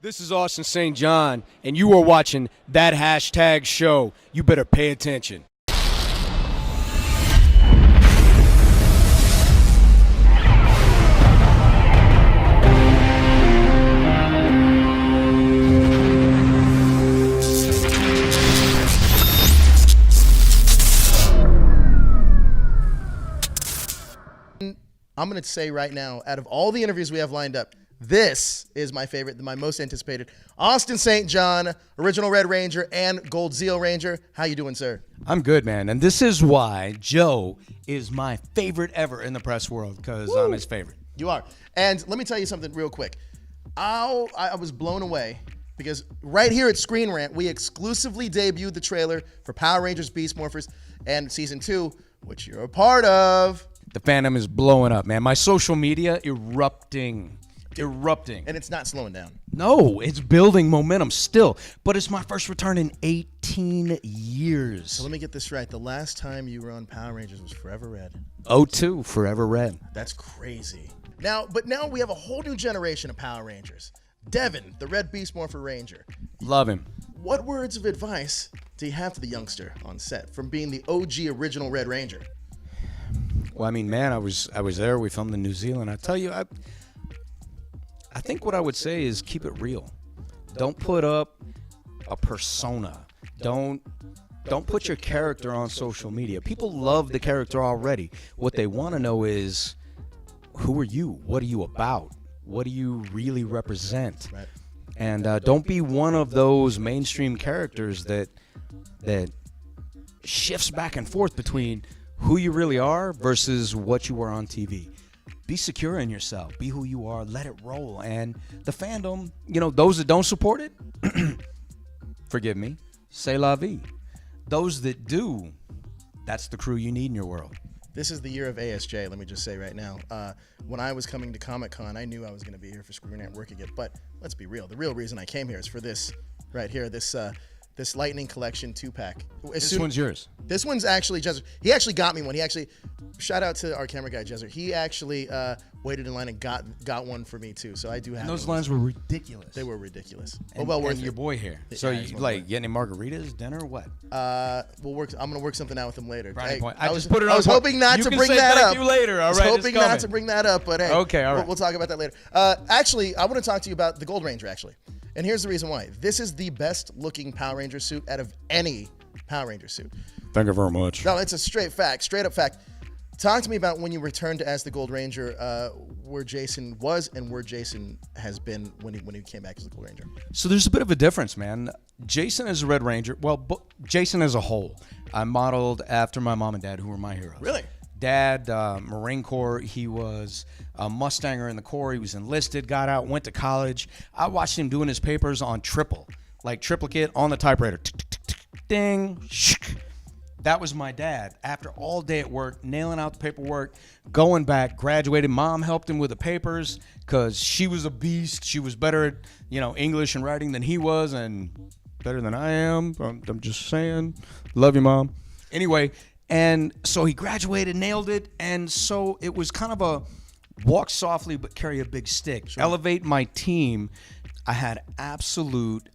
This is Austin St. John, and you are watching That Hashtag Show. You better pay attention. I'm going to say right now, out of all the interviews we have lined up, this is my favorite, my most anticipated. Austin St. John, original Red Ranger and Gold Zeal Ranger. How you doing, sir? I'm good, man. And this is why Joe is my favorite ever in the press world, because I'm his favorite. You are. And let me tell you something real quick. I was blown away because right here at Screen Rant, we exclusively debuted the trailer for Power Rangers Beast Morphers and Season 2, which you're a part of. The fandom is blowing up, man. My social media erupting. And it's not slowing down. No, it's building momentum still. But it's my first return in 18 years. So let me get this right. The last time you were on Power Rangers was Forever Red. 02, Forever Red. That's crazy. Now we have a whole new generation of Power Rangers. Devin, the Red Beast Morpher Ranger. Love him. What words of advice do you have for the youngster on set from being the OG original Red Ranger? Well, I mean, man, I was there. We filmed in New Zealand. I tell you, I think what I would say is keep it real. Don't put up a persona. Don't put your character on social media. People love the character already. What they want to know is, who are you? What are you about? What do you really represent? Right. And don't be one of those mainstream characters that shifts back and forth between who you really are versus what you were on TV. Be secure in yourself. Be who you are. Let it roll. And the fandom, those that don't support it, forgive me, c'est la vie. Those that do, that's the crew you need in your world. This is the year of ASJ, let me just say right now. When I was coming to Comic-Con, I knew I was going to be here for Screen Rant working it. But let's be real. The real reason I came here is for this right here, this Lightning Collection 2-pack. This one's yours. This one's actually Jezer. He actually got me one. Shout out to our camera guy, Jezer. He actually waited in line and got one for me too. So I do have. And those lines were ridiculous. They were ridiculous. And, well worth and your boy here. So you getting any margaritas, dinner, what? We'll work. I'm gonna work something out with him later. Point. I was hoping not to bring that up. You later. All right. I was hoping not to bring that up, but hey. Okay. All right. We'll talk about that later. Actually, I want to talk to you about the Gold Ranger. Actually, and here's the reason why. This is the best looking Power Ranger suit out of any Power Ranger suit. Thank you very much. No, it's a straight up fact. Talk to me about when you returned as the Gold Ranger, where Jason was and where Jason has been when he came back as the Gold Ranger. So there's a bit of a difference, man. Jason as a Red Ranger, Jason as a whole, I modeled after my mom and dad, who were my heroes. Really? Dad, Marine Corps, he was a Mustanger in the Corps. He was enlisted, got out, went to college. I watched him doing his papers on triplicate on the typewriter. Ding, shh. That was my dad. After all day at work, nailing out the paperwork, going back, graduated. Mom helped him with the papers because she was a beast. She was better at, English and writing than he was, and better than I am. I'm just saying. Love you, Mom. Anyway, and so he graduated, nailed it, and so it was kind of a walk softly but carry a big stick. Sure. Elevate my team. I had absolute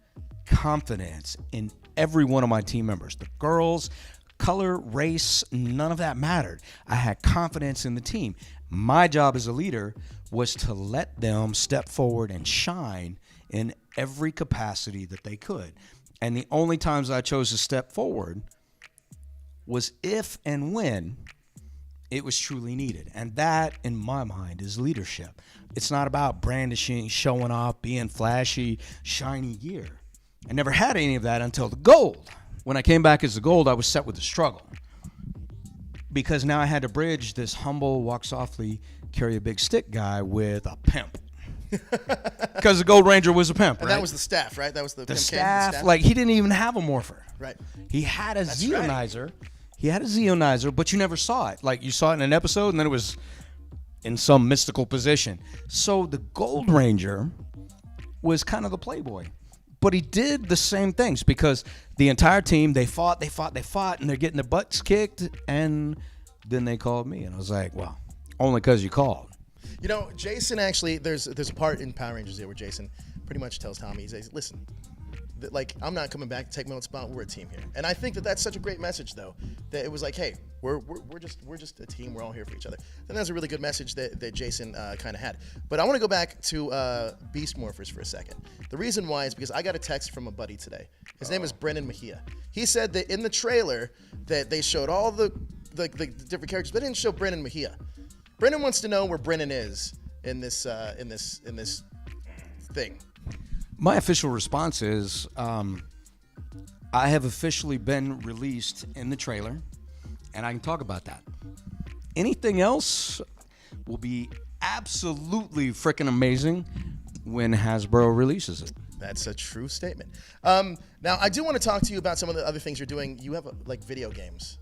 confidence in every one of my team members. The girls, color, race, none of that mattered. I had confidence in the team. My job as a leader was to let them step forward and shine in every capacity that they could. And the only times I chose to step forward was if and when it was truly needed. And that, in my mind, is leadership. It's not about brandishing, showing off, being flashy, shiny gear. I never had any of that until the gold. When I came back as the gold, I was set with the struggle. Because now I had to bridge this humble, walk softly, carry a big stick guy with a pimp. Because the Gold Ranger was a pimp, and right? that was the staff, right? That was the staff. Like, he didn't even have a morpher. Right. He had a That's Zeonizer. Right. He had a Zeonizer, but you never saw it. Like, you saw it in an episode, and then it was in some mystical position. So the Gold Ranger was kind of the playboy. But he did the same things because the entire team, they fought, and they're getting their butts kicked. And then they called me, and I was like, well, only because you called. You know, Jason actually, there's a part in Power Rangers there where Jason pretty much tells Tommy, he says, listen, like, I'm not coming back to take my own spot. We're a team here. And I think that that's such a great message, though, that it was like, hey, we're just a team. We're all here for each other. And that's a really good message that Jason kind of had. But I want to go back to Beast Morphers for a second. The reason why is because I got a text from a buddy today. His name is Brennan Mejia. He said that in the trailer that they showed all the different characters, but they didn't show Brennan Mejia. Brennan wants to know where Brennan is in this thing. My official response is, I have officially been released in the trailer, and I can talk about that. Anything else will be absolutely freaking amazing when Hasbro releases it. That's a true statement. Now, I do want to talk to you about some of the other things you're doing. You have like video games.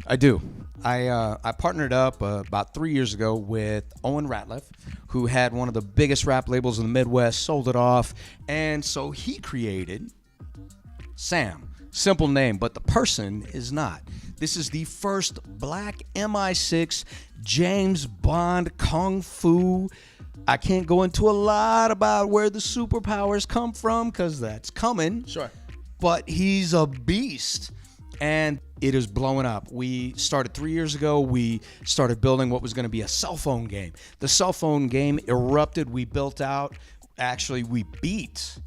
I do. I partnered up about 3 years ago with Owen Ratliff, who had one of the biggest rap labels in the Midwest, sold it off, and so he created Sam. Simple name, but the person is not. This is the first black MI6 James Bond Kung Fu. I can't go into a lot about where the superpowers come from because that's coming. Sure. But he's a beast. And it is blowing up. We started 3 years ago. We started building what was going to be a cell phone game. The cell phone game erupted. We built out. Actually, we beat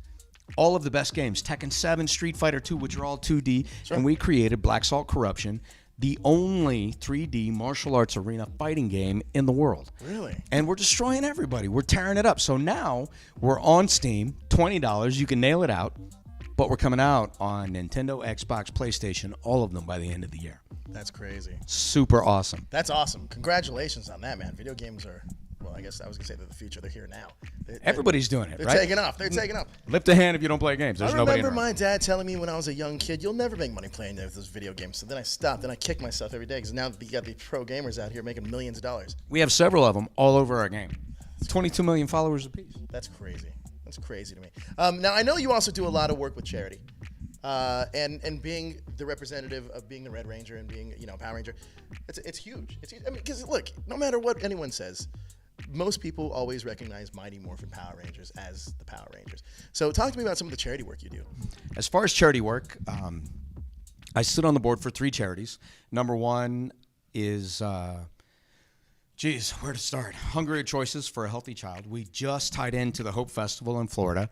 all of the best games. Tekken 7, Street Fighter 2, which are all 2D. Sure. And we created Black Salt Corruption, the only 3D martial arts arena fighting game in the world. Really? And we're destroying everybody. We're tearing it up. So now we're on Steam, $20. You can nail it out. But we're coming out on Nintendo, Xbox, PlayStation, all of them by the end of the year. That's crazy. Super awesome. That's awesome. Congratulations on that, man. Video games are, well, I guess I was going to say they're the future. They're here now. Everybody's doing it, they're right? taking off. They're taking off. Lift a hand if you don't play games. There's nobody in I the remember room. my dad telling me when I was a young kid, you'll never make money playing those video games. So then I stopped, and I kick myself every day because now you got the pro gamers out here making millions of dollars. We have several of them all over our game. 22 million followers apiece. That's crazy. That's crazy to me. Now, I know you also do a lot of work with charity. And being the representative of being the Red Ranger and being, Power Ranger, it's huge. It's huge. I mean, because look, no matter what anyone says, most people always recognize Mighty Morphin Power Rangers as the Power Rangers. So talk to me about some of the charity work you do. As far as charity work, I sit on the board for 3 charities. Number one is, where to start? Hungrier Choices for a Healthy Child. We just tied into the Hope Festival in Florida,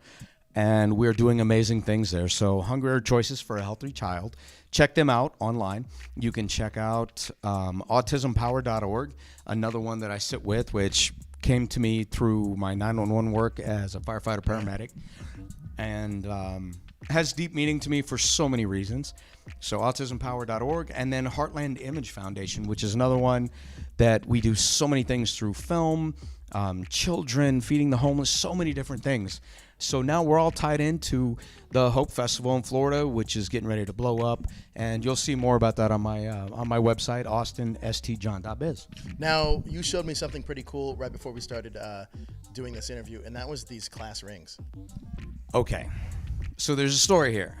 and we're doing amazing things there. So Hungrier Choices for a Healthy Child. Check them out online. You can check out autismpower.org, another one that I sit with, which came to me through my 911 work as a firefighter paramedic, and has deep meaning to me for so many reasons. So autismpower.org, and then Heartland Image Foundation, which is another one that we do so many things through film, children, feeding the homeless, so many different things. So now we're all tied into the Hope Festival in Florida, which is getting ready to blow up, and you'll see more about that on my website, austinstjohn.biz. Now, you showed me something pretty cool right before we started doing this interview, and that was these class rings. Okay, so there's a story here.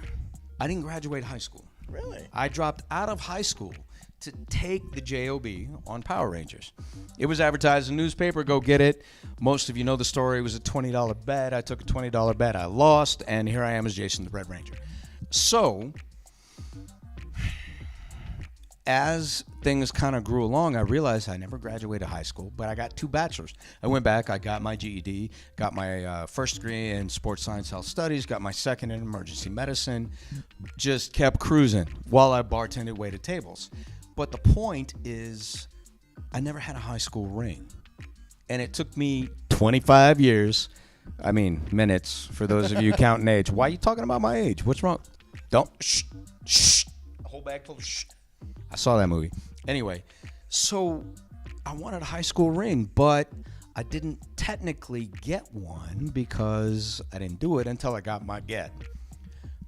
I didn't graduate high school. Really? I dropped out of high school to take the JOB on Power Rangers. It was advertised in the newspaper, go get it. Most of you know the story. It was a $20 bet. I took a $20 bet. I lost, and here I am as Jason the Red Ranger. So, as things kind of grew along, I realized I never graduated high school, but I got 2 bachelors. I went back, I got my GED, got my first degree in sports science health studies, got my second in emergency medicine, just kept cruising while I bartended, waited tables. But the point is, I never had a high school ring. And it took me 25 years, minutes, for those of you counting age. Why are you talking about my age? What's wrong? Don't, shh. A whole bag full of shh. I saw that movie. Anyway, so I wanted a high school ring, but I didn't technically get one because I didn't do it until I got my get.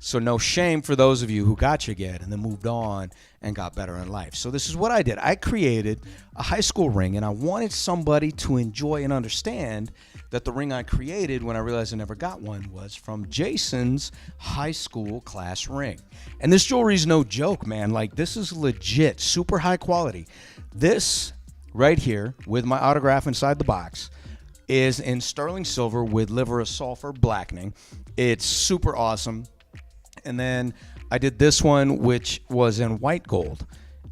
So no shame for those of you who got your get and then moved on and got better in life. So this is what I did. I created a high school ring, and I wanted somebody to enjoy and understand that the ring I created when I realized I never got one was from Jason's high school class ring. And this jewelry is no joke, man. Like, this is legit, super high quality. This right here with my autograph inside the box is in sterling silver with liver of sulfur blackening. It's super awesome. And then I did this one, which was in white gold.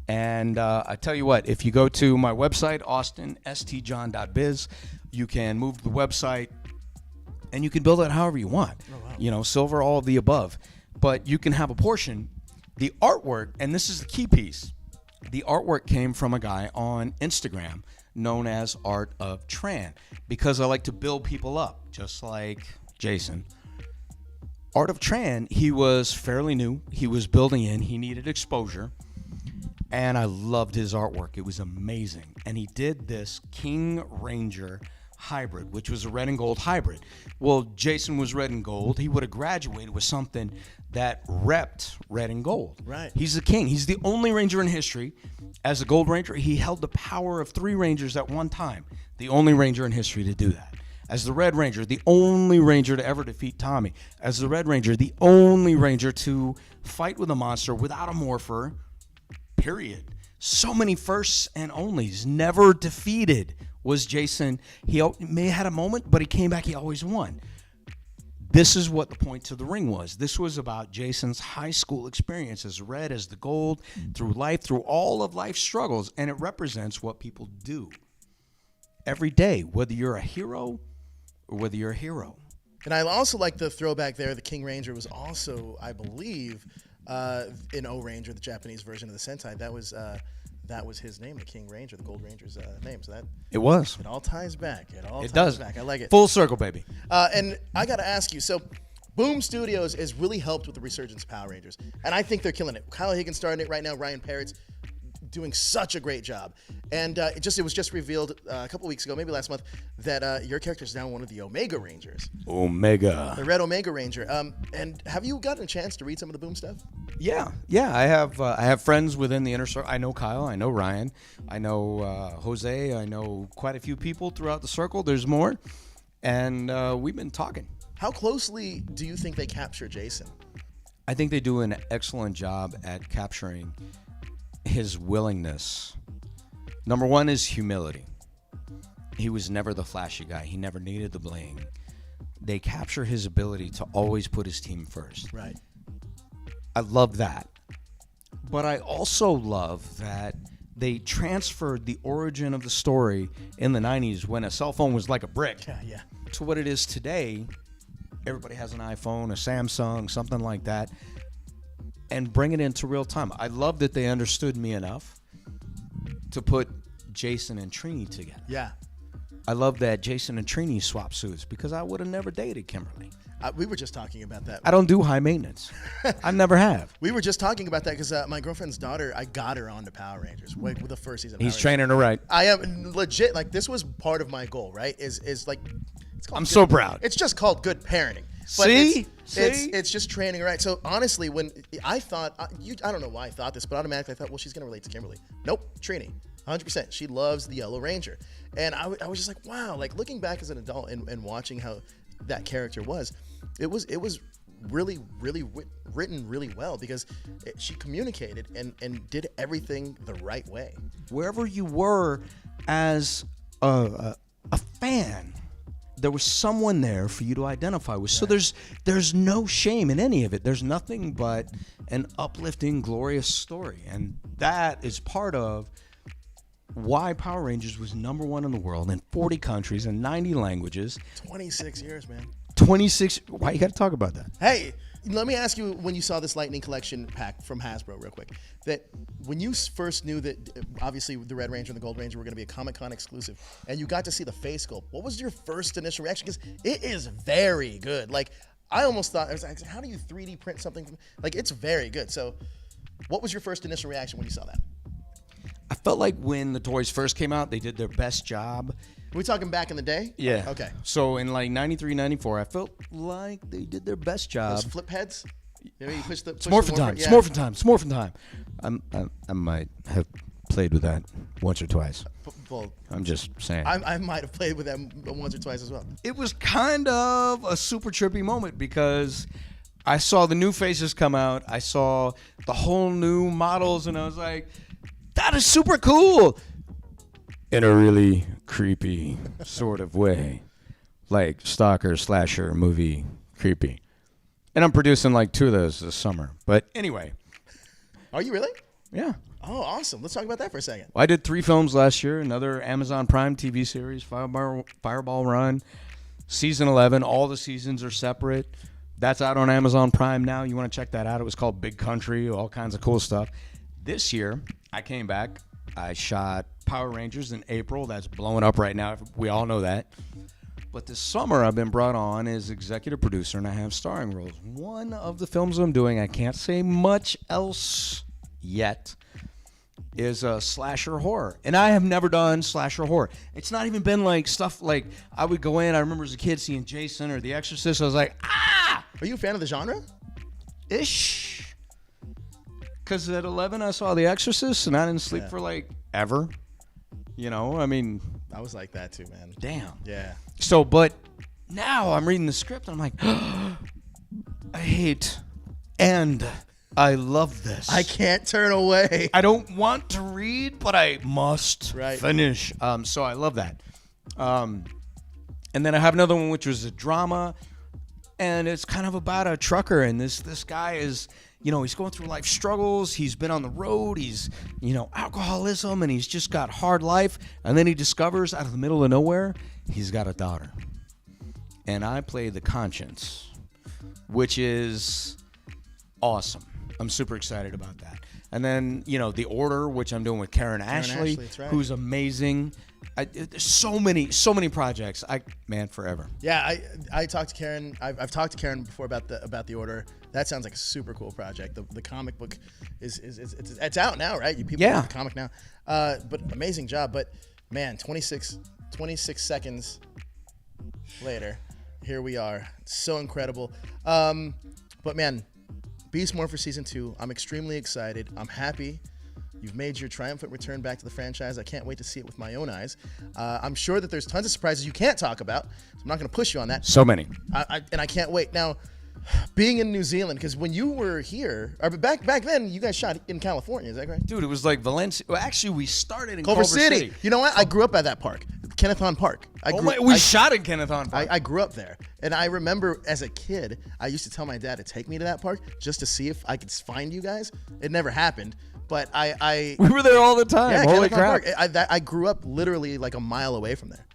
And I tell you what, if you go to my website, austinstjohn.biz, you can move the website and you can build it however you want. Oh, wow. You know, silver, all of the above. But you can have a portion. The artwork, and this is the key piece, the artwork came from a guy on Instagram known as Art of Tran, because I like to build people up, just like Jason. Art of Tran, he was fairly new. He was building in. He needed exposure. And I loved his artwork. It was amazing. And he did this King Ranger hybrid, which was a red and gold hybrid. Well, Jason was red and gold. He would have graduated with something that repped red and gold. Right. He's the king. He's the only Ranger in history. As a Gold Ranger, he held the power of 3 Rangers at one time. The only Ranger in history to do that. As the Red Ranger, the only Ranger to ever defeat Tommy. As the Red Ranger, the only Ranger to fight with a monster without a Morpher, period. So many firsts and onlys. Never defeated was Jason. He may have had a moment, but he came back. He always won. This is what the point to the ring was. This was about Jason's high school experience as red as the gold, through life, through all of life's struggles. And it represents what people do every day, whether you're a hero or whether you're a hero. And I also like the throwback there. The King Ranger was also, I believe, in O-Ranger, the Japanese version of the Sentai. That was his name, the King Ranger, the Gold Ranger's name. So that It was. it all ties back. It does. back. I like it. Full circle, baby. And I got to ask you, so Boom Studios has really helped with the resurgence of Power Rangers, and I think they're killing it. Kyle Higgins starting it right now. Ryan Parrott's doing such a great job. And it was just revealed a couple weeks ago, maybe last month, that your character is now one of the Omega Rangers. Omega. The Red Omega Ranger. And have you gotten a chance to read some of the Boom stuff? Yeah. I have friends within the inner circle. I know Kyle. I know Ryan. I know Jose. I know quite a few people throughout the circle. There's more. And we've been talking. How closely do you think they capture Jason? I think they do an excellent job at capturing his willingness. Number one is humility. He was never the flashy guy. He never needed the bling. They capture his ability to always put his team first. Right. I love that. But I also love that they transferred the origin of the story in the 90s when a cell phone was like a brick Yeah. to what it is today. Everybody has an iPhone, a Samsung, something like that, and bring it into real time. I love that they understood me enough to put Jason and Trini together. Yeah. I love that Jason and Trini swap suits because I would have never dated Kimberly. We were just talking about that. I don't do high maintenance. I never have. We were just talking about that because my girlfriend's daughter, I got her onto Power Rangers with the first season. He's training her right. I am legit, like, this was part of my goal, right? Is like, it's called I'm so proud. It's just called good parenting. But See? It's just training her right. So honestly, when I thought, I don't know why I thought this, but automatically I thought, well, she's going to relate to Kimberly. Nope, Trini. 100%. She loves the Yellow Ranger. And I was just like, wow, like looking back as an adult and watching how that character was, it was really, really written really well because she communicated and did everything the right way. Wherever you were as a fan, there was someone there for you to identify with. So there's no shame in any of it. There's nothing but an uplifting, glorious story. And that is part of why Power Rangers was #1 in the world in 40 countries and 90 languages. 26 years, man. 26. Why you got to talk about that? Hey, let me ask you, when you saw this Lightning Collection pack from Hasbro real quick, that when you first knew that obviously the Red Ranger and the Gold Ranger were going to be a Comic-Con exclusive and you got to see the face sculpt, what was your first initial reaction? Because it is very good. Like, I almost thought, I was like, how do you 3D print something? Like, it's very good. So what was your first initial reaction when you saw that? I felt like when the toys first came out, they did their best job. Are we talking back in the day? Yeah. Okay. So in like 93, 94, I felt like they did their best job. Those flip heads? You know, you push the Morphin time. Yeah. Morphin time. I might have played with that once or twice. Well, I'm just saying. I might have played with them once or twice as well. It was kind of a super trippy moment because I saw the new faces come out. I saw the whole new models, and I was like, that is super cool. in a really creepy sort of way, like stalker slasher movie creepy. And I'm producing like 2 of those this summer. But anyway. Are you really? Yeah. Oh, awesome. Let's talk about that for a second. Well, I did 3 films last year. Another Amazon Prime TV series, Fireball Run, season 11. All the seasons are separate. That's out on Amazon Prime now. You want to check that out. It was called Big Country, all kinds of cool stuff. This year, I came back. I shot Power Rangers in April. That's blowing up right now. We all know that. But this summer, I've been brought on as executive producer, and I have starring roles. One of the films I'm doing, I can't say much else yet, is a slasher horror. And I have never done slasher horror. It's not even been like stuff like I would go in. I remember as a kid seeing Jason or The Exorcist. I was like, ah! Are you a fan of the genre? Ish. Because at 11, I saw The Exorcist, and I didn't sleep for like ever. You know, I mean. I was like that too, man. Damn. Yeah. So, but now I'm reading the script, and I'm like, I hate and I love this. I can't turn away. I don't want to read, but I must Right. finish. So I love that. And then I have another one, which was a drama, and it's kind of about a trucker, and this guy is, you know, he's going through life struggles. He's been on the road. He's, you know, alcoholism, and he's just got hard life. And then he discovers out of the middle of nowhere, he's got a daughter. And I play the conscience, which is awesome. I'm super excited about that. And then, you know, The Order, which I'm doing with Karen Ashley, that's right. who's amazing. There's so many projects. Forever. Yeah, I talked to Karen. I've talked to Karen before about the Order. That sounds like a super cool project. The comic book it's out now, right? You people have the comic now. But amazing job. But man, 26 seconds later, here we are. So incredible. But man, Beast Morphers Season 2. I'm extremely excited. I'm happy. You've made your triumphant return back to the franchise. I can't wait to see it with my own eyes. I'm sure that there's tons of surprises you can't talk about, so I'm not going to push you on that. So many. And I can't wait. Now, being in New Zealand, because when you were here, or back then, you guys shot in California, is that correct? Dude, it was like Valencia. Well, actually, we started in Culver City. You know what? I grew up at that park, Kenneth Hahn Park. We shot in Kenneth Hahn Park. I grew up there. And I remember as a kid, I used to tell my dad to take me to that park just to see if I could find you guys. It never happened. But we were there all the time. Yeah, Holy crap! I grew up literally like a mile away from there.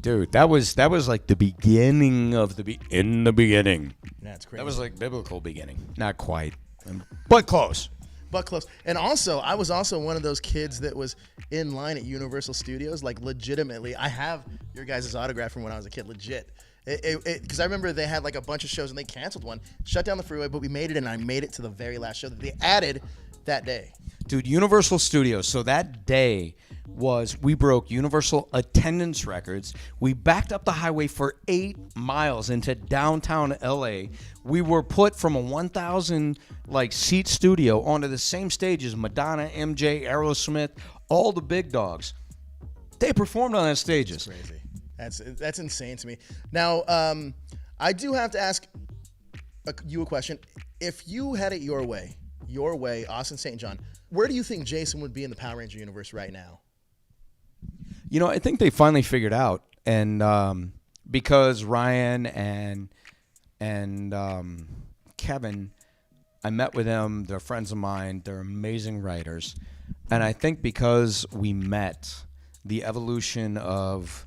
Dude, that was like the beginning of in the beginning. Yeah, it's crazy. That was like biblical beginning. Not quite, but close. But close. And also, I was also one of those kids that was in line at Universal Studios, like legitimately. I have your guys' autograph from when I was a kid, legit. Because I remember they had like a bunch of shows and they canceled one, shut down the freeway, but we made it, and I made it to the very last show that they added that day. Dude, Universal Studios. So that day we broke Universal attendance records. We backed up the highway for 8 miles into downtown LA. We were put from a 1,000 seat studio onto the same stage as Madonna, MJ, Aerosmith, all the big dogs. They performed on those stages. That's crazy. That's insane to me. Now, I do have to ask you a question. If you had it your way, Austin St. John, where do you think Jason would be in the Power Ranger universe right now? You know, I think they finally figured out, and because Ryan and Kevin, I met with them. They're friends of mine. They're amazing writers, and I think because we met, the evolution of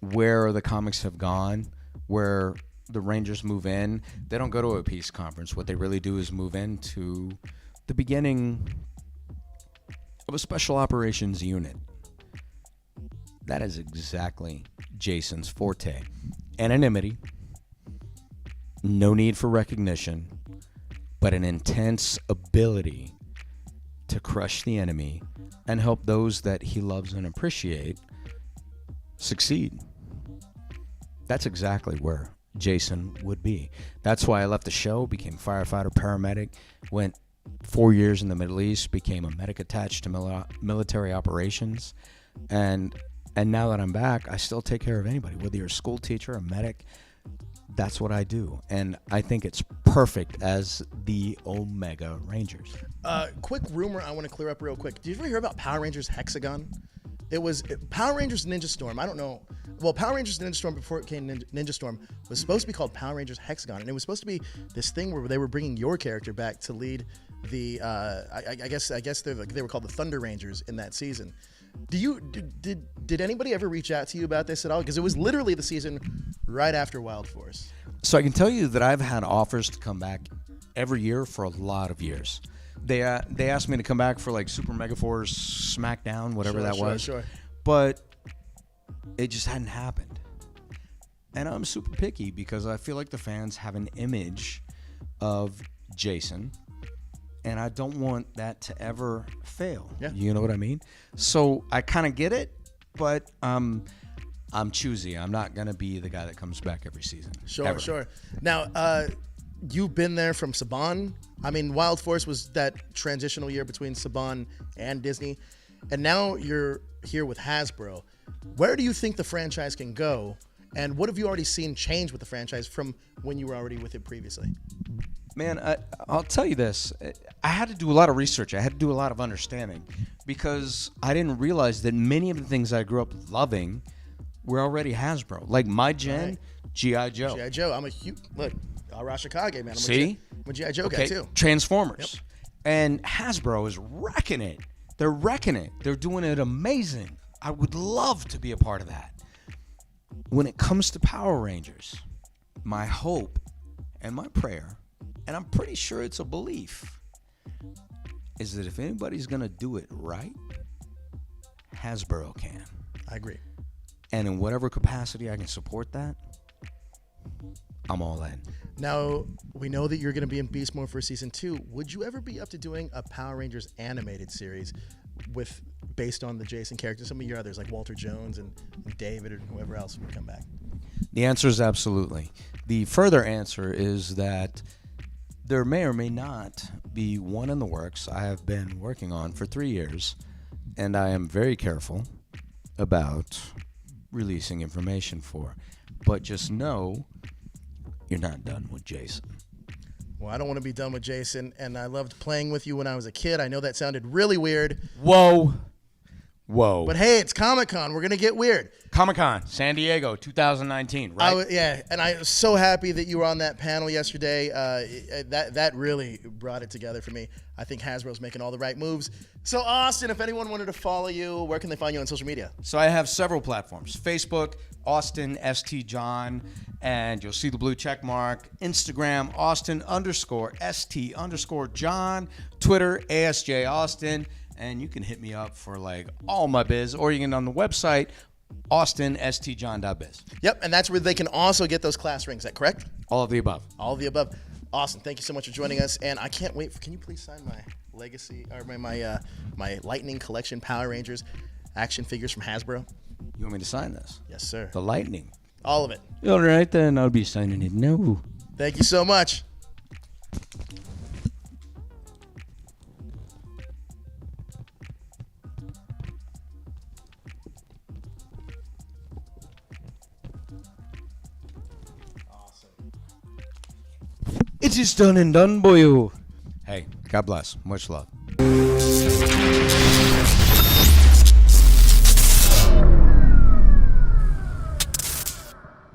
where the comics have gone, where the Rangers move in, they don't go to a peace conference. What they really do is move into the beginning of a special operations unit. That is exactly Jason's forte. Anonymity, no need for recognition, but an intense ability to crush the enemy and help those that he loves and appreciate succeed. That's exactly where Jason would be. That's why I left the show, became firefighter, paramedic, went 4 years in the Middle East, became a medic attached to military operations, and now that I'm back, I still take care of anybody, whether you're a school teacher, a medic. That's what I do, and I think it's perfect as the Omega Rangers. Quick rumor I want to clear up real quick. Did you ever hear about Power Rangers Hexagon? It was Power Rangers Ninja Storm. I don't know. Well, Power Rangers Ninja Storm before it came Ninja Storm was supposed to be called Power Rangers Hexagon, and it was supposed to be this thing where they were bringing your character back to lead the. I guess they were called the Thunder Rangers in that season. Did anybody ever reach out to you about this at all? Because it was literally the season right after Wild Force. So I can tell you that I've had offers to come back every year for a lot of years. They asked me to come back for like Super Mega Force, SmackDown, whatever that was. Sure. But it just hadn't happened. And I'm super picky because I feel like the fans have an image of Jason, and I don't want that to ever fail. Yeah. You know what I mean? So I kind of get it, but I'm choosy. I'm not going to be the guy that comes back every season. Sure. Now, you've been there from Saban. I mean, Wild Force was that transitional year between Saban and Disney. And now you're here with Hasbro. Where do you think the franchise can go? And what have you already seen change with the franchise from when you were already with it previously? Man, I'll tell you this. I had to do a lot of research. I had to do a lot of understanding because I didn't realize that many of the things I grew up loving were already Hasbro. Like my gen, Right. G.I. Joe. G.I. Joe. I'm a huge, look, Arashikage, man. See? I'm a G.I. Joe guy, too. Transformers. And Hasbro is wrecking it. They're wrecking it. They're doing it amazing. I would love to be a part of that. When it comes to Power Rangers, my hope and my prayer, and I'm pretty sure it's a belief, is that if anybody's going to do it right, Hasbro can. I agree. And in whatever capacity I can support that, I'm all in. Now, we know that you're going to be in Beast Mode for season 2. Would you ever be up to doing a Power Rangers animated series based on the Jason characters? Some of your others, like Walter Jones and David, or whoever else would come back. The answer is absolutely. The further answer is that there may or may not be one in the works I have been working on for 3 years, and I am very careful about releasing information for. But just know you're not done with Jason. Well, I don't want to be done with Jason, and I loved playing with you when I was a kid. I know that sounded really weird. Whoa. But hey, it's Comic-Con. We're going to get weird. Comic-Con, San Diego, 2019, right? And I was so happy that you were on that panel yesterday. That really brought it together for me. I think Hasbro's making all the right moves. So, Austin, if anyone wanted to follow you, where can they find you on social media? So I have several platforms. Facebook, Austin ST John, and you'll see the blue check mark. Instagram, Austin_ST_ John. Twitter, ASJ Austin. And you can hit me up for like all my biz, or you can on the website, austinstjohn.biz. Yep, and that's where they can also get those class rings. Is that correct? All of the above. All of the above. Awesome. Thank you so much for joining us, and I can't wait. Can you please sign my legacy or my Lightning Collection Power Rangers action figures from Hasbro? You want me to sign this? Yes, sir. The Lightning. All of it. All right, then I'll be signing it now. Thank you so much. It is done and done, boyo. Hey, God bless. Much love.